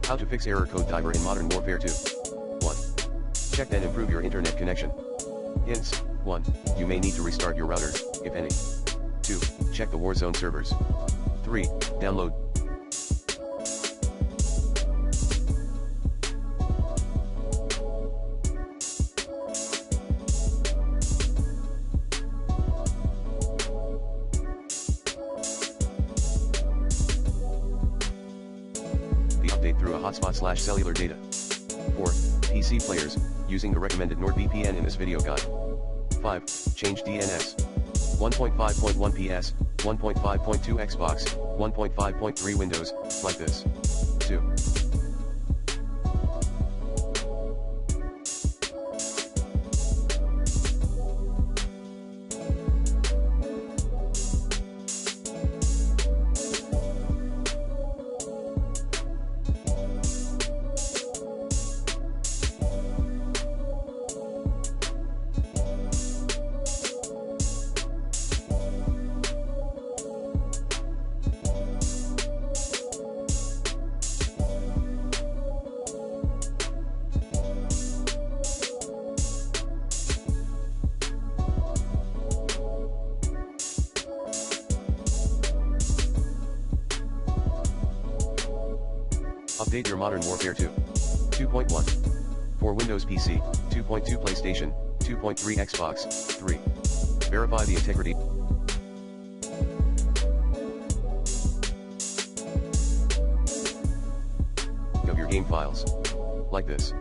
How to fix error code diver in Modern Warfare 2. 1. Check and improve your internet connection. Hints. 1. You may need to restart your router, if any. 2. Check the Warzone servers. 3. Download. The update through a hotspot/cellular data. 4. PC players, using the recommended NordVPN in this video guide. 5. Change DNS. 1.5.1 PS, 1.5.2 Xbox, 1.5.3 Windows, like this. 2. Update your Modern Warfare 2. 2.1. For Windows PC, 2.2 PlayStation, 2.3 Xbox, 3. Verify the integrity of your game files. Like this.